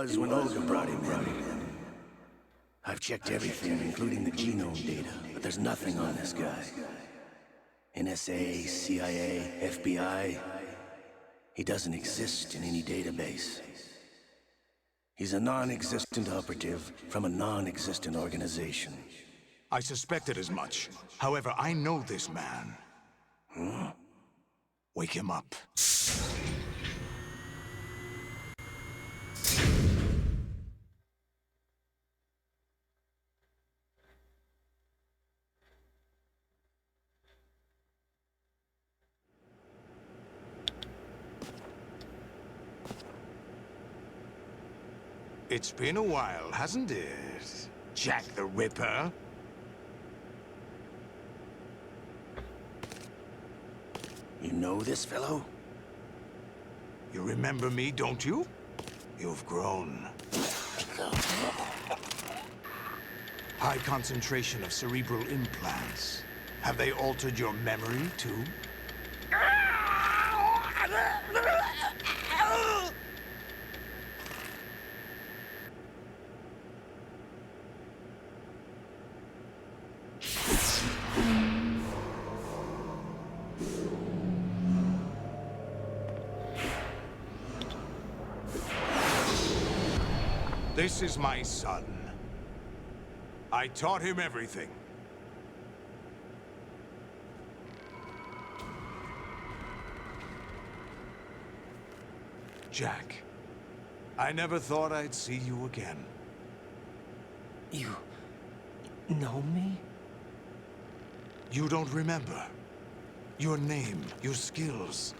was when Olga brought him in. I've checked everything, including the genome data, but there's nothing on this guy. NSA, CIA, FBI. He doesn't exist in any database. He's a non-existent operative from a non-existent organization. I suspected as much. However, I know this man. Wake him up. It's been a while, hasn't it? Jack the Ripper? You know this fellow? You remember me, don't you? You've grown. High concentration of cerebral implants. Have they altered your memory, too? This is my son. I taught him everything. Jack, I never thought I'd see you again. You know me? You don't remember. Your name, your skills.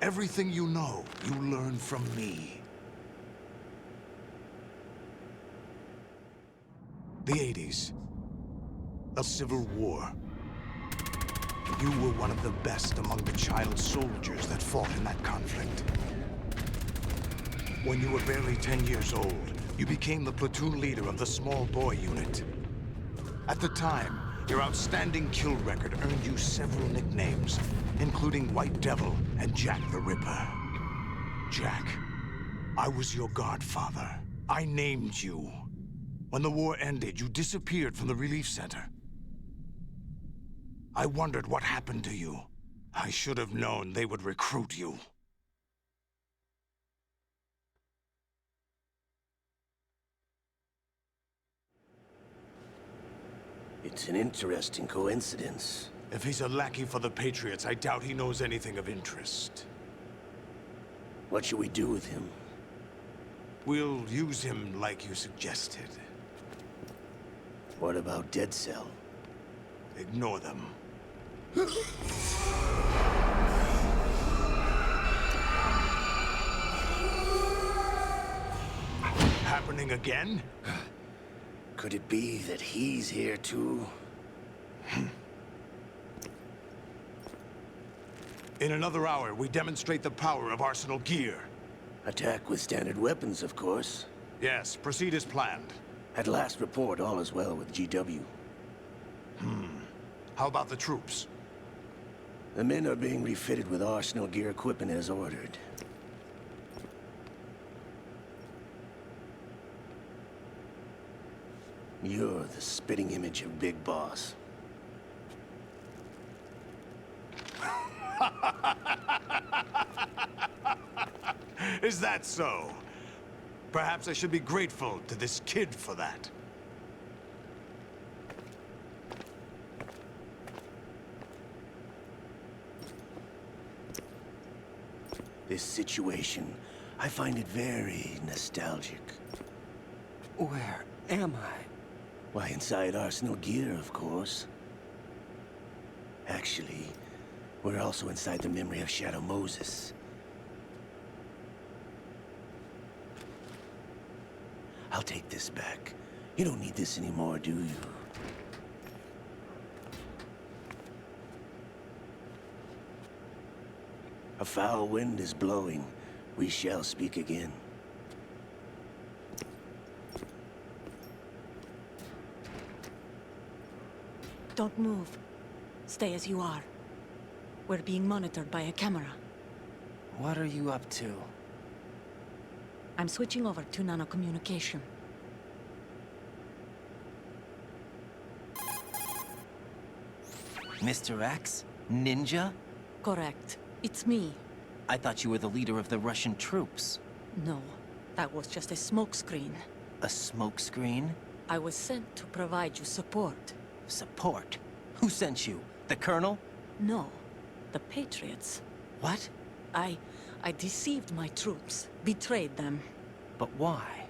Everything you know, you learned from me. The 80s. A civil war. You were one of the best among the child soldiers that fought in that conflict. When you were barely 10 years old, you became the platoon leader of the small boy unit. At the time, your outstanding kill record earned you several nicknames, including White Devil and Jack the Ripper. Jack, I was your godfather. I named you. When the war ended, you disappeared from the relief center. I wondered what happened to you. I should have known they would recruit you. It's an interesting coincidence. If he's a lackey for the Patriots, I doubt he knows anything of interest. What should we do with him? We'll use him like you suggested. What about Dead Cell? Ignore them. Happening again? Could it be that he's here too? In another hour, we demonstrate the power of Arsenal gear. Attack with standard weapons, of course. Yes, proceed as planned. At last report, all is well with GW. How about the troops? The men are being refitted with Arsenal gear equipment as ordered. You're the spitting image of Big Boss. Is that so? Perhaps I should be grateful to this kid for that. This situation, I find it very nostalgic. Where am I? Why, inside Arsenal gear, of course. Actually, we're also inside the memory of Shadow Moses. I'll take this back. You don't need this anymore, do you? A foul wind is blowing. We shall speak again. Don't move. Stay as you are. We're being monitored by a camera. What are you up to? I'm switching over to nanocommunication. Mr. X? Ninja? Correct. It's me. I thought you were the leader of the Russian troops. No, that was just a smokescreen. A smokescreen? I was sent to provide you support. Support? Who sent you? The Colonel? No, the Patriots. What? I deceived my troops, betrayed them. But why?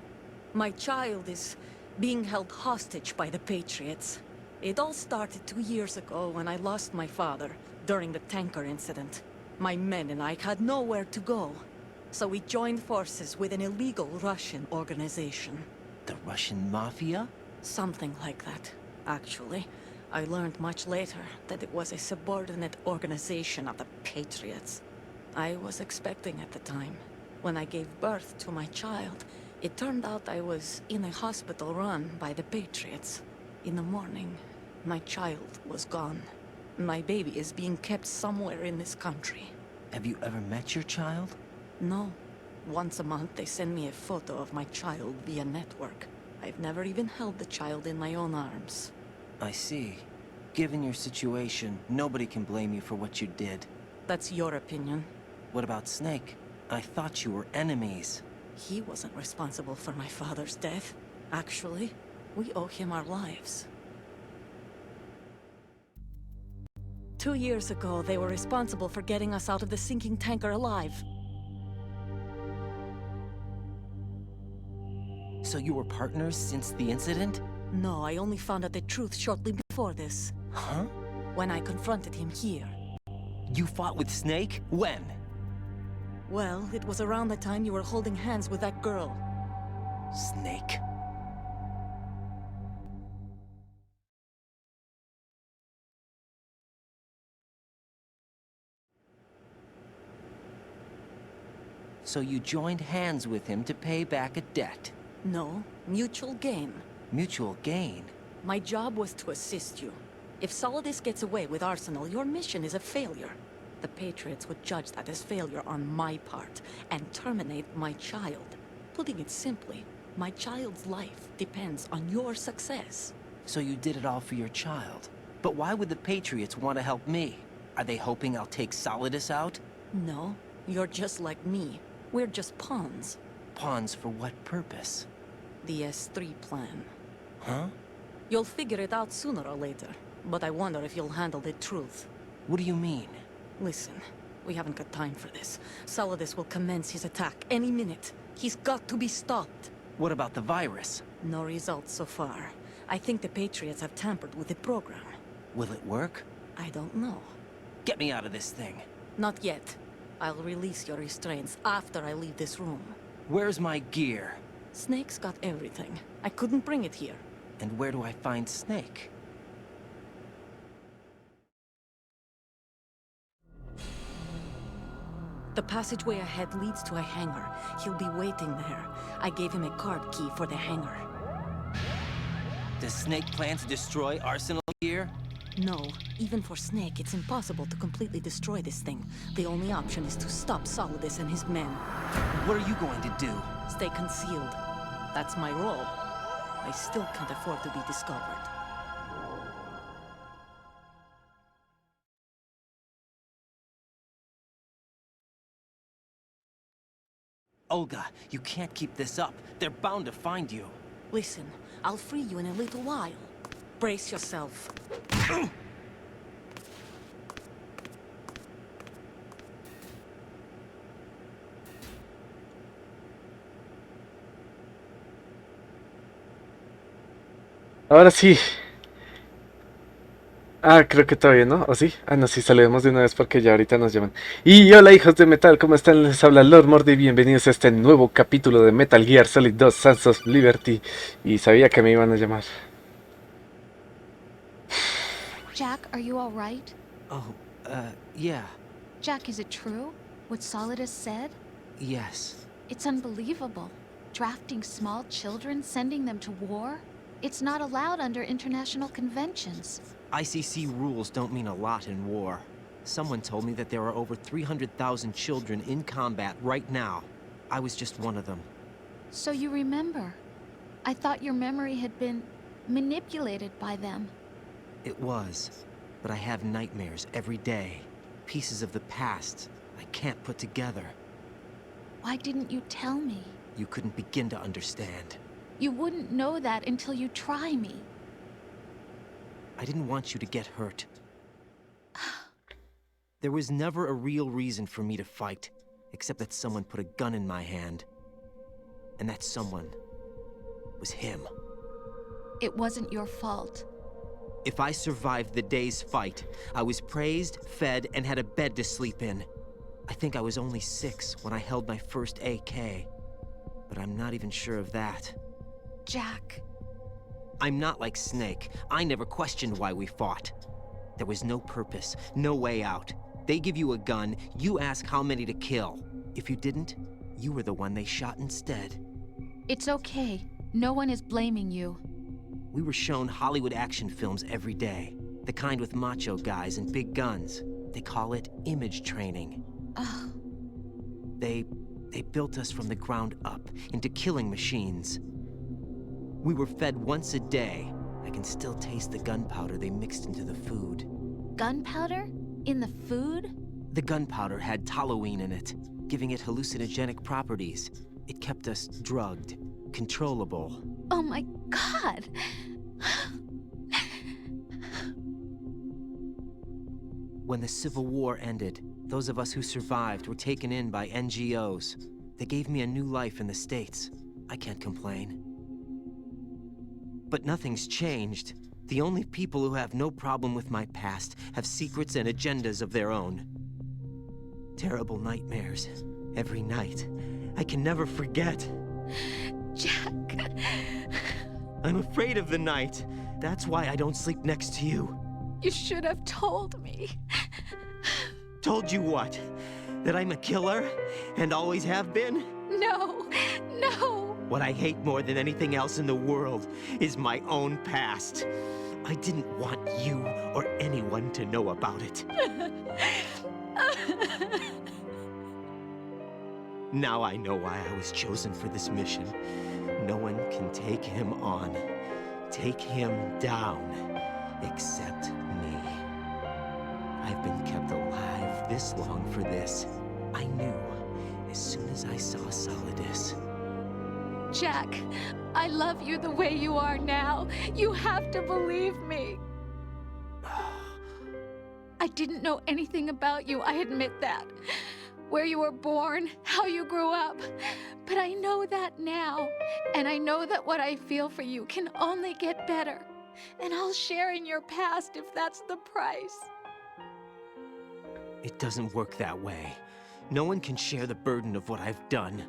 My child is being held hostage by the Patriots. It all started 2 years ago when I lost my father during the tanker incident. My men and I had nowhere to go, so we joined forces with an illegal Russian organization. The Russian Mafia? Something like that, actually. I learned much later that it was a subordinate organization of the Patriots. I was expecting at the time. When I gave birth to my child, it turned out I was in a hospital run by the Patriots. In the morning, my child was gone. My baby is being kept somewhere in this country. Have you ever met your child? No. Once a month, they send me a photo of my child via network. I've never even held the child in my own arms. I see. Given your situation, nobody can blame you for what you did. That's your opinion. What about Snake? I thought you were enemies. He wasn't responsible for my father's death. Actually, we owe him our lives. 2 years ago, they were responsible for getting us out of the sinking tanker alive. So you were partners since the incident? No, I only found out the truth shortly before this. Huh? When I confronted him here. You fought with Snake? When? Well, it was around the time you were holding hands with that girl. Snake. So you joined hands with him to pay back a debt. No, mutual gain. Mutual gain? My job was to assist you. If Solidus gets away with Arsenal, your mission is a failure. The Patriots would judge that as failure on my part, and terminate my child. Putting it simply, my child's life depends on your success. So you did it all for your child. But why would the Patriots want to help me? Are they hoping I'll take Solidus out? No, you're just like me. We're just pawns. Pawns for what purpose? The S3 plan. Huh? You'll figure it out sooner or later, but I wonder if you'll handle the truth. What do you mean? Listen, we haven't got time for this. Solidus will commence his attack any minute. He's got to be stopped. What about the virus? No results so far. I think the Patriots have tampered with the program. Will it work? I don't know. Get me out of this thing. Not yet. I'll release your restraints after I leave this room. Where's my gear? Snake's got everything. I couldn't bring it here. And where do I find Snake? The passageway ahead leads to a hangar. He'll be waiting there. I gave him a card key for the hangar. Does Snake plan to destroy Arsenal gear? No, even for Snake, it's impossible to completely destroy this thing. The only option is to stop Solidus and his men. What are you going to do? Stay concealed. That's my role. I still can't afford to be discovered. Olga, you can't keep this up. They're bound to find you. Listen, I'll free you in a little while. Brace yourself. Ahora sí. Ah, creo que todavía no, ¿o sí? Ah, no, sí, saludemos de una vez porque ya ahorita nos llaman. Y hola hijos de metal, ¿cómo están? Les habla Lord Mordy, bienvenidos a este nuevo capítulo de Metal Gear Solid 2 Sons of Liberty. Y sabía que me iban a llamar. Jack, are you all right? Oh, yeah. Jack, is it true? What Solidus said? Yes. It's unbelievable. Drafting small children, sending them to war? It's not allowed under international conventions. ICC rules don't mean a lot in war. Someone told me that there are over 300,000 children in combat right now. I was just one of them. So you remember. I thought your memory had been manipulated by them. It was, but I have nightmares every day. Pieces of the past I can't put together. Why didn't you tell me? You couldn't begin to understand. You wouldn't know that until you try me. I didn't want you to get hurt. There was never a real reason for me to fight, except that someone put a gun in my hand. And that someone was him. It wasn't your fault. If I survived the day's fight, I was praised, fed, and had a bed to sleep in. I think I was only 6 when I held my first AK. But I'm not even sure of that. Jack. I'm not like Snake. I never questioned why we fought. There was no purpose, no way out. They give you a gun, you ask how many to kill. If you didn't, you were the one they shot instead. It's okay. No one is blaming you. We were shown Hollywood action films every day. The kind with macho guys and big guns. They call it image training. Ugh. They built us from the ground up into killing machines. We were fed once a day. I can still taste the gunpowder they mixed into the food. Gunpowder? In the food? The gunpowder had toluene in it, giving it hallucinogenic properties. It kept us drugged, controllable. Oh my God! When the Civil War ended, those of us who survived were taken in by NGOs. They gave me a new life in the States. I can't complain. But nothing's changed. The only people who have no problem with my past have secrets and agendas of their own. Terrible nightmares. Every night. I can never forget. Jack. I'm afraid of the night. That's why I don't sleep next to you. You should have told me. Told you what? That I'm a killer? And always have been? No, no. What I hate more than anything else in the world is my own past. I didn't want you or anyone to know about it. Now I know why I was chosen for this mission. No one can take him on, take him down, except me. I've been kept alive this long for this. I knew as soon as I saw Solidus. Jack, I love you the way you are now. You have to believe me. I didn't know anything about you, I admit that. Where you were born, how you grew up. But I know that now. And I know that what I feel for you can only get better. And I'll share in your past if that's the price. It doesn't work that way. No one can share the burden of what I've done.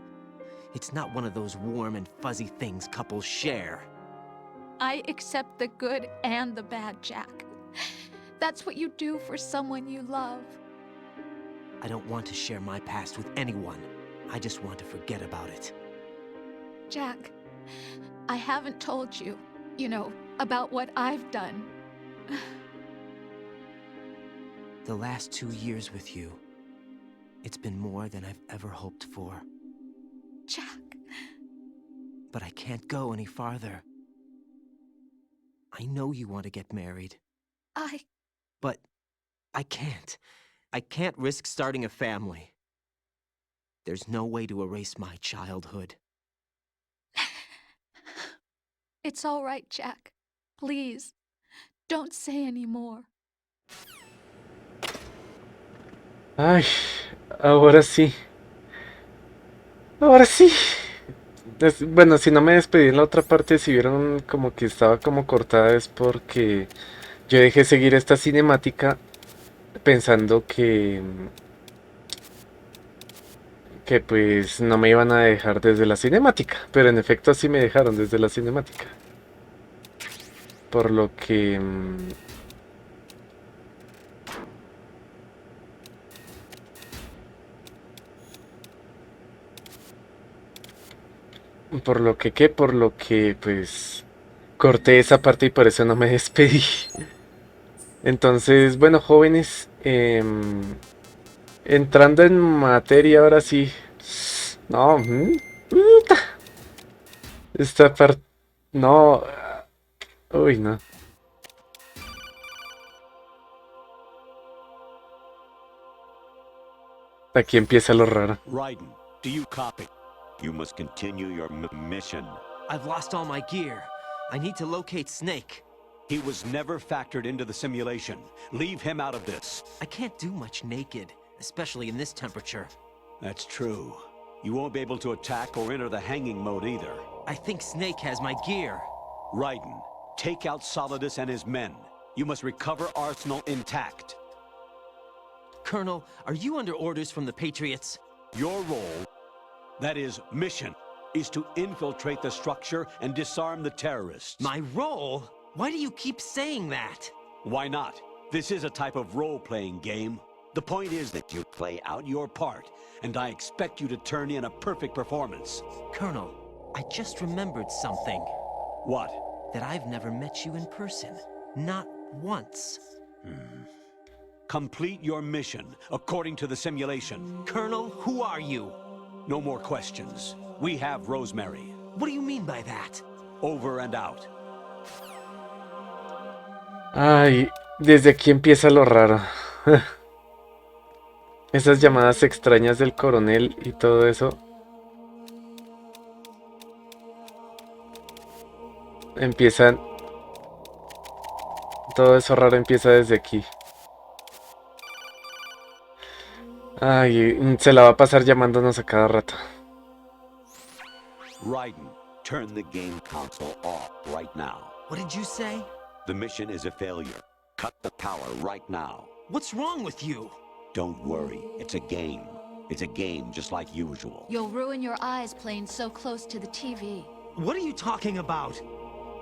It's not one of those warm and fuzzy things couples share. I accept the good and the bad, Jack. That's what you do for someone you love. I don't want to share my past with anyone. I just want to forget about it. Jack, I haven't told you, about what I've done. The last 2 years with you, it's been more than I've ever hoped for. Jack. But I can't go any farther. I know you want to get married. But I can't. I can't risk starting a family. There's no way to erase my childhood. It's all right, Jack. Please, don't say any more. Ay, ahora sí. Ahora sí. Bueno, si no me despedí en la otra parte, si vieron como que estaba como cortada, es porque yo dejé seguir esta cinemática pensando que pues no me iban a dejar desde la cinemática, pero en efecto sí me dejaron desde la cinemática. Por lo que por lo que pues corté esa parte y por eso no me despedí. Entonces, bueno, jóvenes, entrando en materia ahora sí. No, Esta parte... No. Uy, no. Aquí empieza lo raro. Raiden, do you copy? You must continue your mission. I've lost all my gear. I need to locate Snake. He was never factored into the simulation. Leave him out of this. I can't do much naked, especially in this temperature. That's true. You won't be able to attack or enter the hanging mode either. I think Snake has my gear. Raiden, take out Solidus and his men. You must recover Arsenal intact. Colonel, are you under orders from the Patriots? Your role, that is, mission, is to infiltrate the structure and disarm the terrorists. My role? Why do you keep saying that? Why not? This is a type of role-playing game. The point is that you play out your part, and I expect you to turn in a perfect performance. Colonel, I just remembered something. What? That I've never met you in person. Not once. Complete your mission, according to the simulation. Colonel, who are you? No more questions. We have Rosemary. What do you mean by that? Over and out. Ay, desde aquí empieza lo raro. Esas llamadas extrañas del coronel y todo eso. Empiezan... Todo eso raro empieza desde aquí. Ay, se la va a pasar llamándonos a cada rato. Raiden, turn the game console off right now. What did you say? The mission is a failure. Cut the power right now. What's wrong with you? Don't worry, it's a game. It's a game just like usual. You'll ruin your eyes playing so close to the TV. What are you talking about?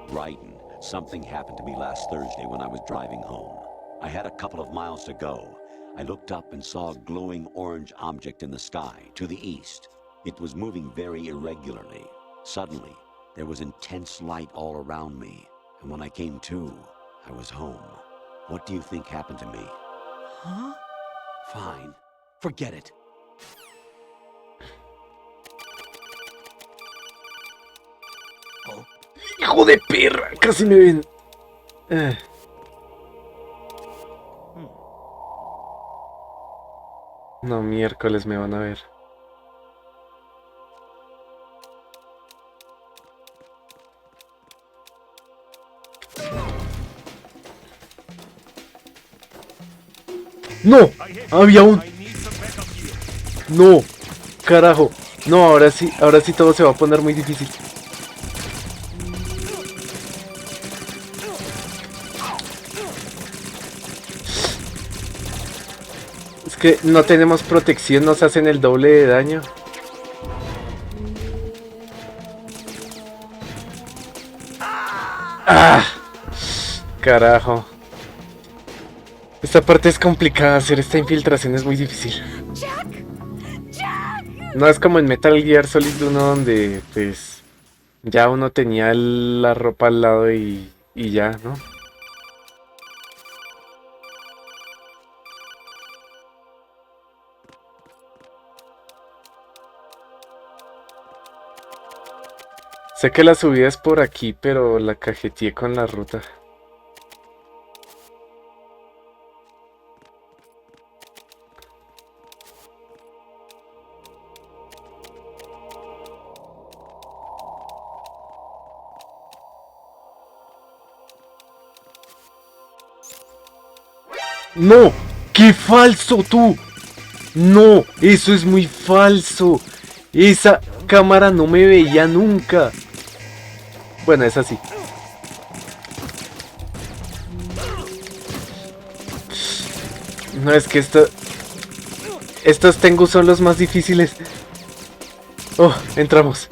Raiden, something happened to me last Thursday when I was driving home. I had a couple of miles to go. I looked up and saw a glowing orange object in the sky, to the east. It was moving very irregularly. Suddenly, there was intense light all around me, and when I came to, I was home. What do you think happened to me? Huh? Fine. Forget it. ¡Hijo de perra! Casi me ven. No, miércoles me van a ver. ¡No! Había un... ¡No! ¡Carajo! No, ahora sí todo se va a poner muy difícil. Es que no tenemos protección, nos hacen el doble de daño. ¡Ah! Carajo. Esta parte es complicada, hacer esta infiltración es muy difícil. No es como en Metal Gear Solid 1 donde pues ya uno tenía la ropa al lado y ya, ¿no? Sé que la subida es por aquí, pero la cajeteé con la ruta. ¡No! ¡Qué falso tú! ¡No! ¡Eso es muy falso! Esa cámara no me veía nunca. Bueno, es así. No, es que estos Tengu son los más difíciles. Oh, entramos.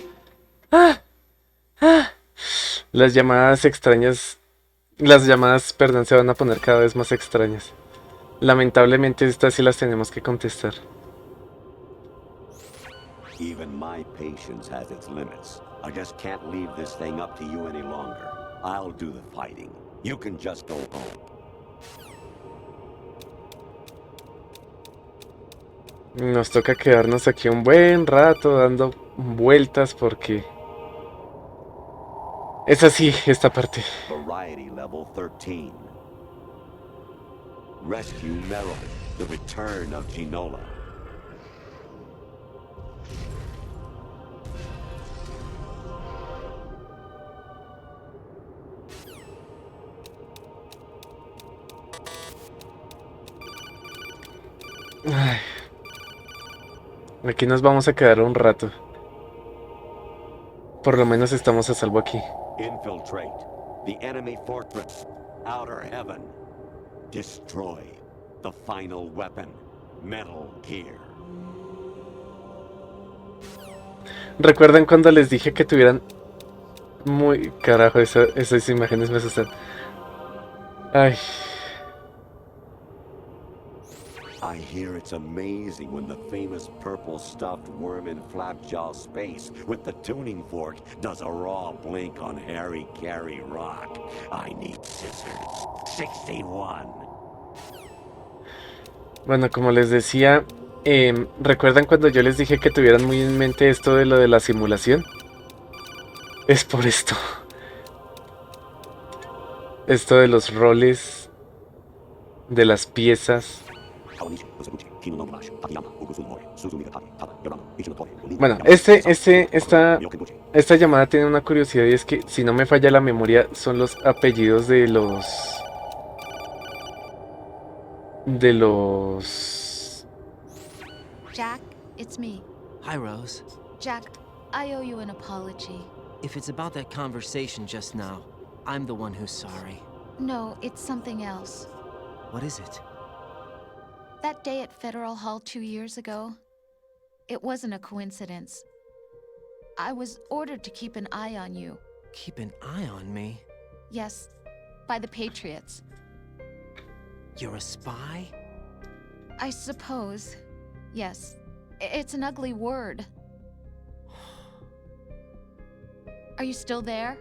Las llamadas extrañas... Las llamadas, perdón, se van a poner cada vez más extrañas. Lamentablemente estas sí las tenemos que contestar. Even my patience has its limits. I just can't leave this thing up to you any longer. I'll do the fighting. You can just go home. Nos toca quedarnos aquí un buen rato dando vueltas porque Es así, esta parte. Variety level 13. Rescue Merrill. The return of Ginola. Ay, aquí nos vamos a quedar un rato. Por lo menos estamos a salvo aquí. Infiltrate the enemy fortress. Outer Heaven. Destroy the final weapon. Metal Gear. ¿Recuerdan cuando les dije que tuvieran... Muy... Carajo, esas imágenes me asustan. Ay... I hear it's amazing when the famous purple stuffed worm in Flapjaw space with the tuning fork does a raw blink on Harry Carey rock. I need scissors. 61. Bueno, como les decía... ¿recuerdan cuando yo les dije que tuvieran muy en mente esto de lo de la simulación? Es por esto. Esto de los roles... De las piezas... Bueno, esta llamada tiene una curiosidad y es que, si no me falla la memoria, son los apellidos de los... Jack, it's me. Hi, Rose. Jack, I owe you an apology. If it's about that conversation just now, I'm the one who's sorry. No, it's something else. What is it? That day at Federal Hall 2 years ago, it wasn't a coincidence. I was ordered to keep an eye on you. Keep an eye on me? Yes, by the Patriots. You're a spy? I suppose. Yes. It's an ugly word. Are you still there?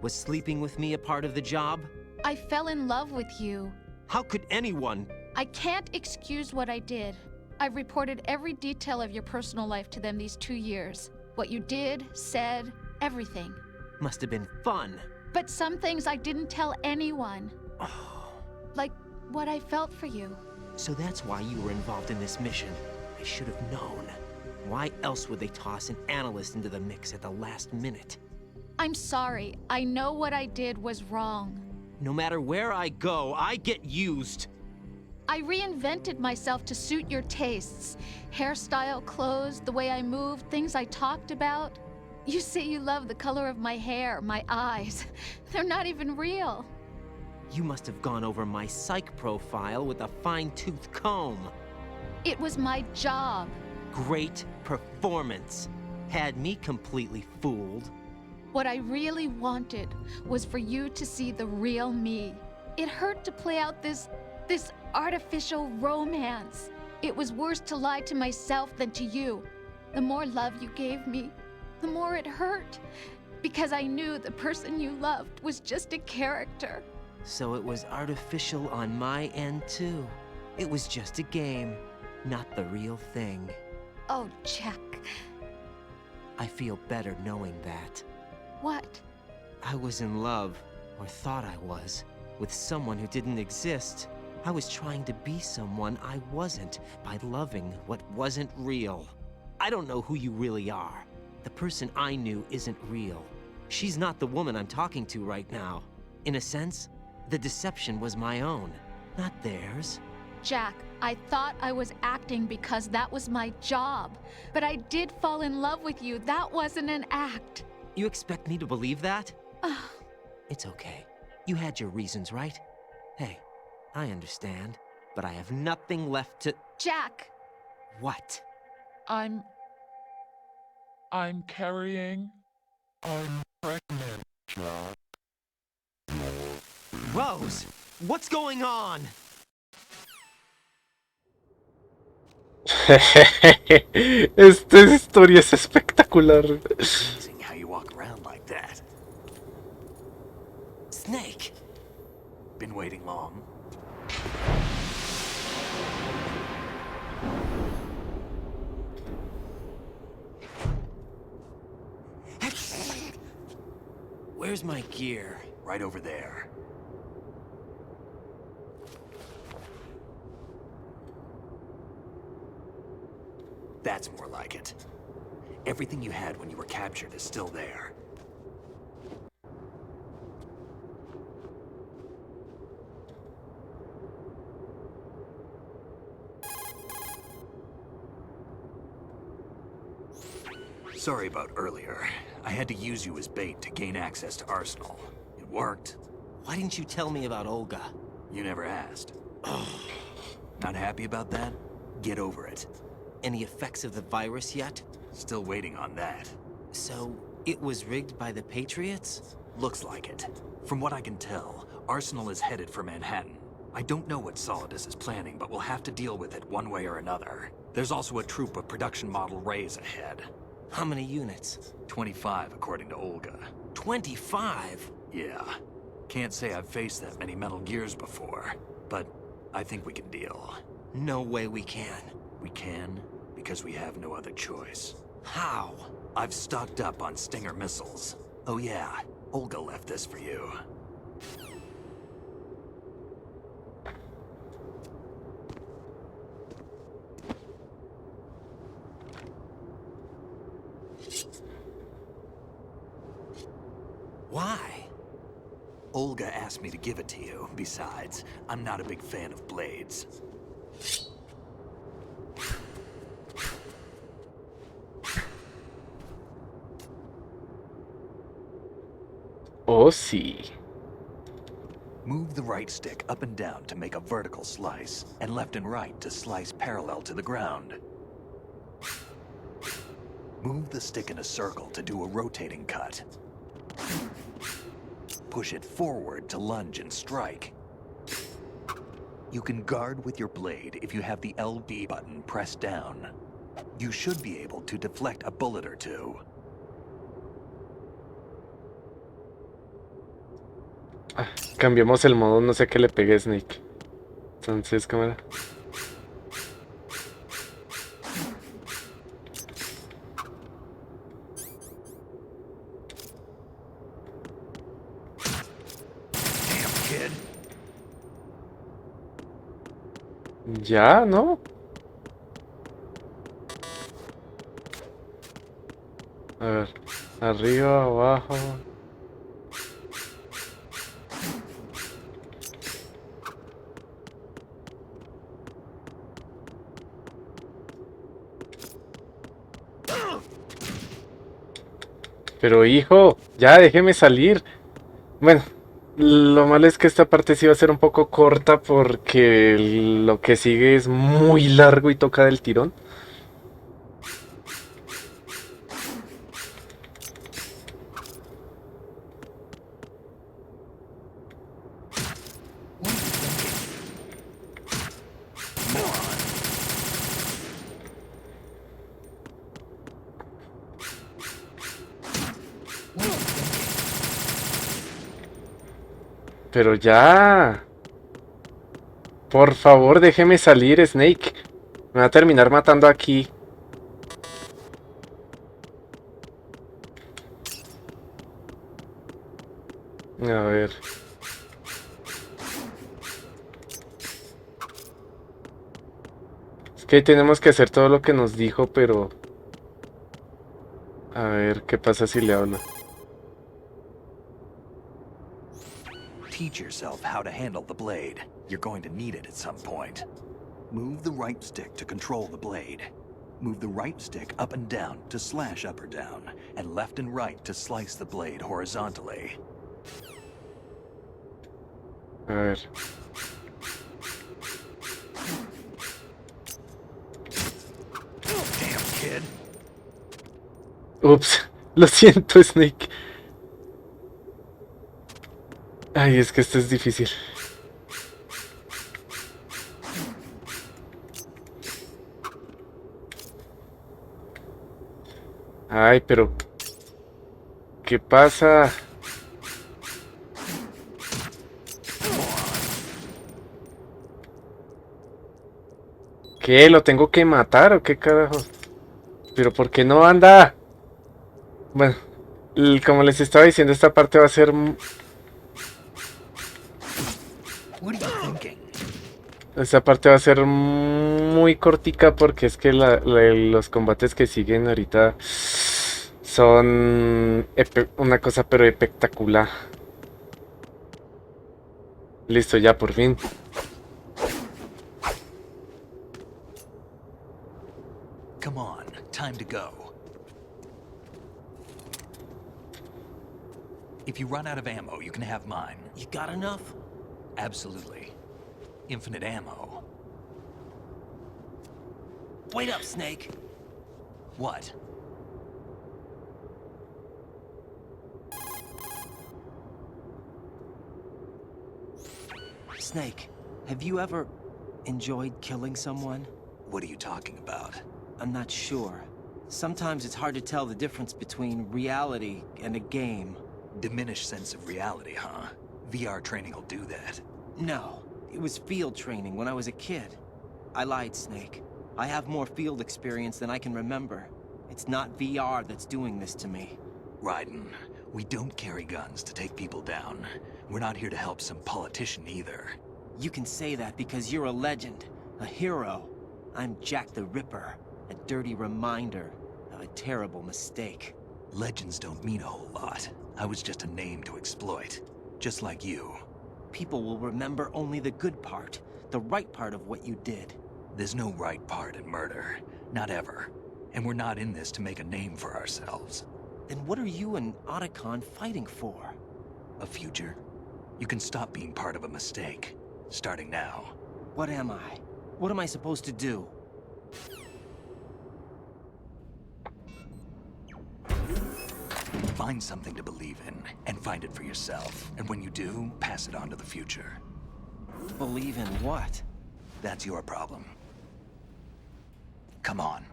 Was sleeping with me a part of the job? I fell in love with you. How could anyone? I can't excuse what I did. I've reported every detail of your personal life to them these 2 years. What you did, said, everything. Must have been fun. But some things I didn't tell anyone. Like what I felt for you. So that's why you were involved in this mission. I should have known. Why else would they toss an analyst into the mix at the last minute? I'm sorry. I know what I did was wrong. No matter where I go, I get used. I reinvented myself to suit your tastes. Hairstyle, clothes, the way I moved, things I talked about. You say you love the color of my hair, my eyes. They're not even real. You must have gone over my psych profile with a fine-tooth comb. It was my job. Great performance. Had me completely fooled. What I really wanted was for you to see the real me. It hurt to play out this artificial romance. It was worse to lie to myself than to you. The more love you gave me, the more it hurt. Because I knew the person you loved was just a character. So it was artificial on my end too. It was just a game, not the real thing. Oh, Jack. I feel better knowing that. What? I was in love, or thought I was, with someone who didn't exist. I was trying to be someone I wasn't by loving what wasn't real. I don't know who you really are. The person I knew isn't real. She's not the woman I'm talking to right now. In a sense, the deception was my own, not theirs. Jack, I thought I was acting because that was my job. But I did fall in love with you. That wasn't an act. You expect me to believe that? It's okay. You had your reasons, right? Hey, I understand, but I have nothing left to... Jack! What? I'm carrying. I'm pregnant, Jack. Rose! What's going on? Esta historia es espectacular. Amazing how you walk around like that. Snake! Been waiting long? Where's my gear? Right over there. That's more like it. Everything you had when you were captured is still there. Sorry about earlier. I had to use you as bait to gain access to Arsenal. It worked. Why didn't you tell me about Olga? You never asked. Not happy about that? Get over it. Any effects of the virus yet? Still waiting on that. So, it was rigged by the Patriots? Looks like it. From what I can tell, Arsenal is headed for Manhattan. I don't know what Solidus is planning, but we'll have to deal with it one way or another. There's also a troop of production model Rays ahead. How many units? 25, according to Olga. 25? Yeah. Can't say I've faced that many Metal Gears before, but I think we can deal. No way we can. We can, because we have no other choice. How? I've stocked up on Stinger missiles. Oh yeah, Olga left this for you. Why? Olga asked me to give it to you. Besides, I'm not a big fan of blades. Oh, sí. Move the right stick up and down to make a vertical slice, and left and right to slice parallel to the ground. Move the stick in a circle to do a rotating cut. Push it forward to lunge and strike. You can guard with your blade if you have the LB button pressed down. You should be able to deflect a bullet or two. Cambiamos el modo, no sé qué le pegué, Snake. Entonces, cámara. Ya, ¿no? A ver, arriba, abajo. Pero hijo, ya déjeme salir. Bueno, lo malo es que esta parte sí va a ser un poco corta porque lo que sigue es muy largo y toca del tirón. Pero ya. Por favor, déjeme salir, Snake. Me va a terminar matando aquí. A ver. Es que ahí tenemos que hacer todo lo que nos dijo, pero... A ver, ¿qué pasa si le hablo? Teach yourself how to handle the blade. You're going to need it at some point. Move the right stick to control the blade. Move the right stick up and down to slash up or down, and left and right to slice the blade horizontally. A ver. Damn, kid. Ups, lo siento, Snake. Ay, es que esto es difícil. Ay, pero... ¿Qué pasa? ¿Qué? ¿Lo tengo que matar o qué carajo? ¿Pero por qué no anda? Bueno, Como les estaba diciendo, esta parte va a ser... Esta parte va a ser muy cortica porque es que los combates que siguen ahorita son una cosa pero espectacular. Listo, ya por fin. Come on, time to go. If you run out of ammo, you can have mine. You got enough? Absolutely. Infinite ammo. Wait up, Snake. What? Snake, have you ever enjoyed killing someone? What are you talking about? I'm not sure. Sometimes it's hard to tell the difference between reality and a game. Diminished sense of reality, huh? VR training will do that. No, it was field training when I was a kid. I lied, Snake. I have more field experience than I can remember. It's not VR that's doing this to me. Raiden, we don't carry guns to take people down. We're not here to help some politician either. You can say that because you're a legend, a hero. I'm Jack the Ripper, a dirty reminder of a terrible mistake. Legends don't mean a whole lot. I was just a name to exploit, just like you. People will remember only the good part, the right part of what you did. There's no right part in murder. Not ever. And we're not in this to make a name for ourselves. Then what are you and Otacon fighting for? A future? You can stop being part of a mistake. Starting now. What am I? What am I supposed to do? Find something to believe in, and find it for yourself. And when you do, pass it on to the future. Believe in what? That's your problem. Come on.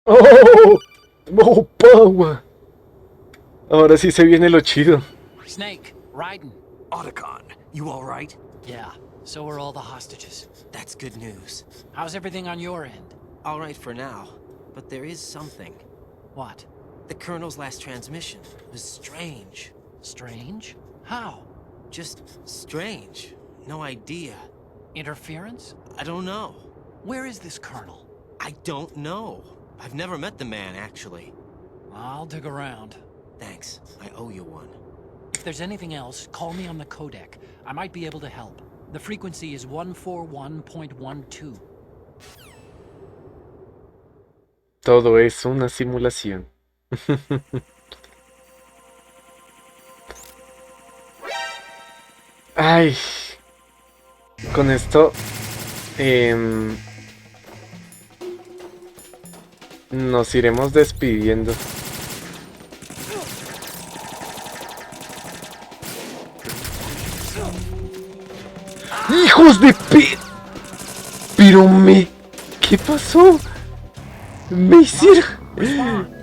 ¡Oh! ¡Oh, Paua! Ahora sí se viene lo chido. Snake, Raiden. Otacon, you alright? Yeah, so are all the hostages. That's good news. How's everything on your end? All right for now, but there is something. What? The Colonel's last transmission was strange. Strange? How? Just strange. No idea. Interference? I don't know. Where is this Colonel? I don't know. I've never met the man, actually. I'll dig around. Thanks. I owe you one. If there's anything else, call me on the codec. I might be able to help. The frequency is 141.12. Todo es una simulación. Ay. Con esto... nos iremos despidiendo. ¡Hijos de pe... Pero ¿qué pasó? Me hicieron...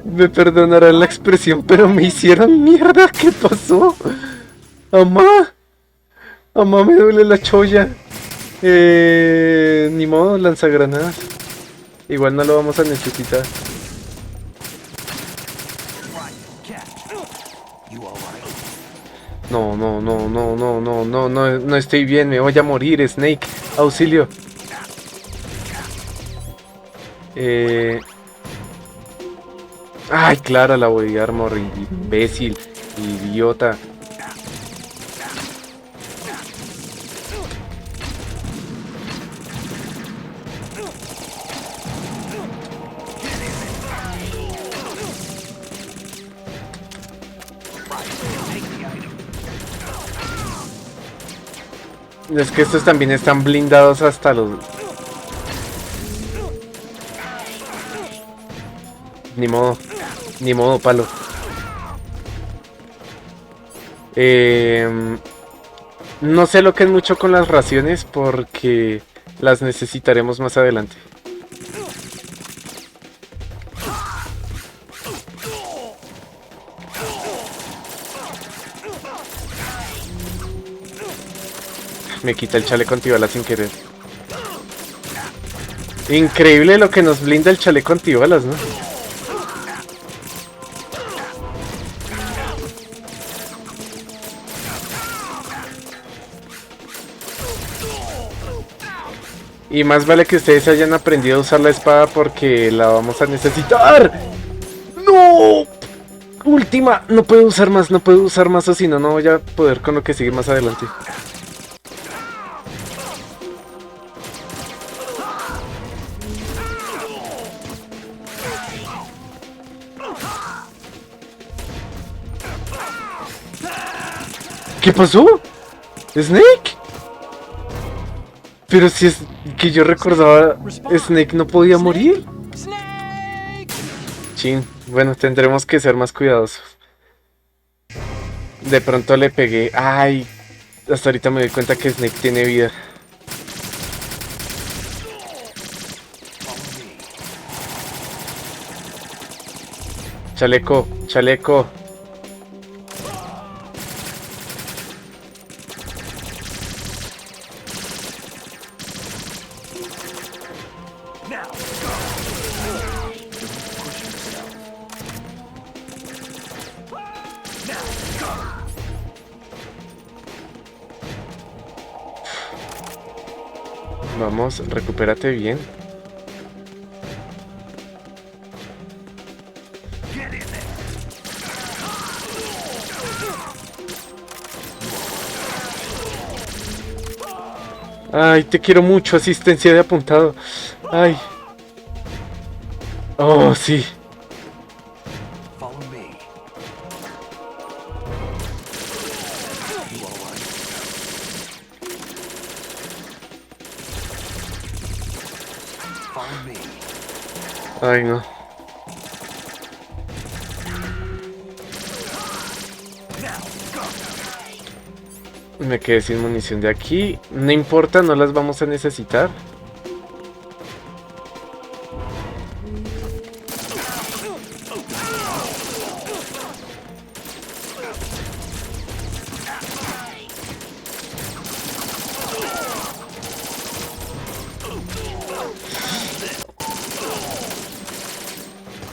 Me perdonarán la expresión, pero me hicieron mierda. ¿Qué pasó? Amá. Amá, me duele la cholla. Ni modo, lanzagranadas. Igual no lo vamos a necesitar. No, no, no, no, no, no, no, no, no estoy bien, me voy a morir, Snake. Auxilio. Ay, claro, la body armor, imbécil, idiota. Es que estos también están blindados hasta los... Ni modo, palo. No sé lo que es mucho con las raciones porque las necesitaremos más adelante. Me quita el chaleco antibala sin querer. Increíble lo que nos blinda el chaleco antibalas, ¿no? Y más vale que ustedes hayan aprendido a usar la espada porque la vamos a necesitar. ¡No! Última, no puedo usar más, no puedo usar más o si no, no voy a poder con lo que sigue más adelante. ¿Qué pasó? ¿Snake? Pero si es que yo recordaba, Snake no podía morir. Chin, bueno, tendremos que ser más cuidadosos. De pronto le pegué. Ay, hasta ahorita me doy cuenta que Snake tiene vida. Chaleco, chaleco. Vamos, recupérate bien. Ay, te quiero mucho, asistencia de apuntado. Ay. Oh, sí. Ay, no. Me quedé sin munición de aquí. No importa, no las vamos a necesitar.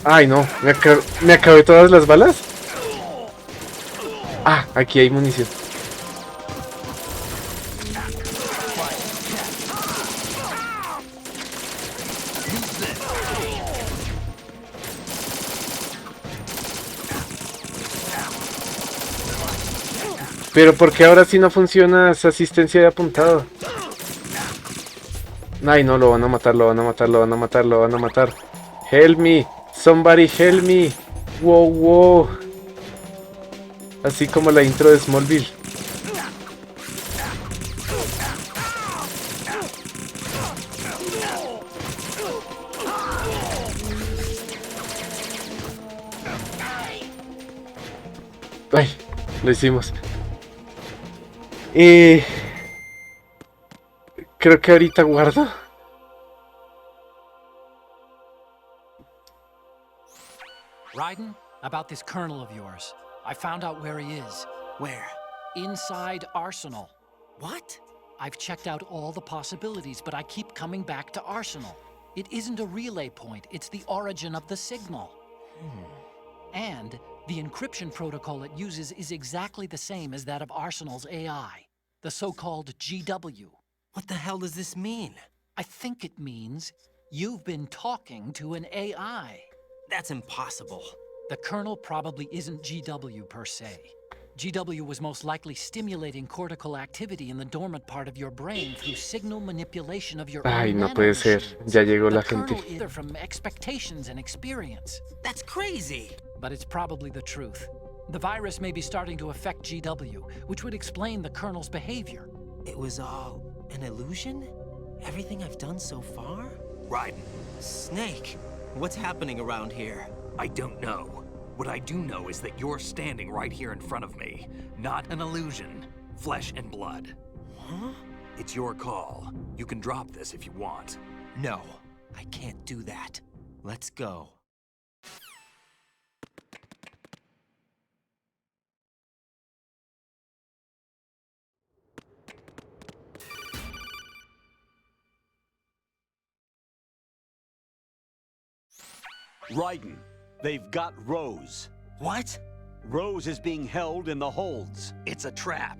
Ay, no. ¿Me acabé todas las balas? Ah, aquí hay munición. Pero ¿por qué ahora sí no funciona esa asistencia de apuntado? Ay, no, lo van a matar, lo van a matar, lo van a matar, lo van a matar. Help me, somebody help me. Wow, wow. Así como la intro de Smallville. Ay, lo hicimos. Creo que ahorita guardo. Raiden, about this colonel of yours. I found out where he is. Where? Inside Arsenal. What? I've checked out all the possibilities, but I keep coming back to Arsenal. It isn't a relay point, it's the origin of the signal. And the encryption protocol it uses is exactly the same as that of Arsenal's AI, the so-called GW. What the hell does this mean? I think it means you've been talking to an AI. That's impossible. The kernel probably isn't GW per se. GW was most likely stimulating cortical activity in the dormant part of your brain through signal manipulation of your Ay, own no puede ser. Ya llegó la gente. The kernel is from expectations and experience. That's crazy. But it's probably the truth. The virus may be starting to affect GW, which would explain the kernel's behavior. It was all an illusion? Everything I've done so far? Raiden, Snake, what's happening around here? I don't know. What I do know is that you're standing right here in front of me. Not an illusion. Flesh and blood. Huh? It's your call. You can drop this if you want. No, I can't do that. Let's go. Raiden, they've got Rose. What? Rose is being held in the holds. It's a trap.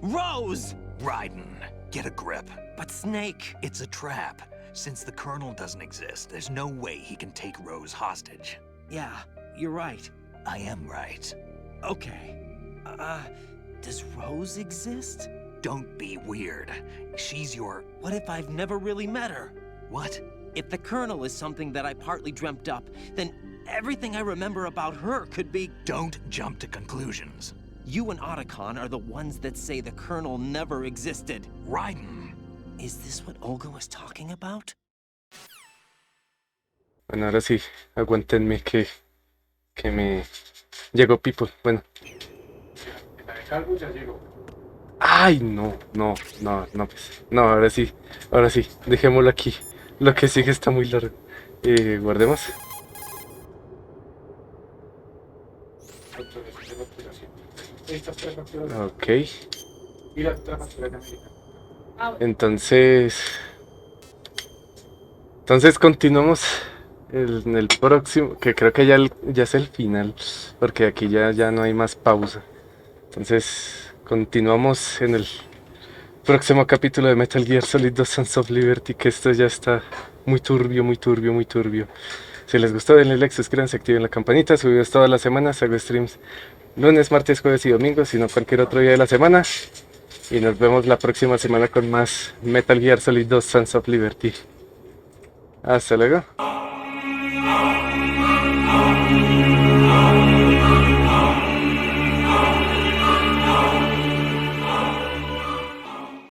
Rose! Raiden, get a grip. But Snake... It's a trap. Since the Colonel doesn't exist, there's no way he can take Rose hostage. Yeah, you're right. I am right. Okay. Does Rose exist? Don't be weird. She's your... What if I've never really met her? What? If the Colonel is something that I partly dreamt up, then everything I remember about her could be... Don't jump to conclusions. You and Otacon are the ones that say the Colonel never existed. Raiden. Is this what Olga was talking about? Bueno, ahora sí, aguántenme que me llegó People. Bueno. Ay, no, pues. No, ahora sí, dejémoslo aquí. Lo que sigue está muy largo. Guardemos. Ok. Entonces continuamos en el próximo, que creo que ya es el final, porque aquí ya no hay más pausa. Entonces continuamos en el próximo capítulo de Metal Gear Solid 2 Sons of Liberty, que esto ya está muy turbio. Si les gustó, denle like, suscríbanse, activen la campanita. Subidos todas las semanas, hago streams lunes, martes, jueves y domingos, sino cualquier otro día de la semana. Y nos vemos la próxima semana con más Metal Gear Solid 2 Sons of Liberty. Hasta luego.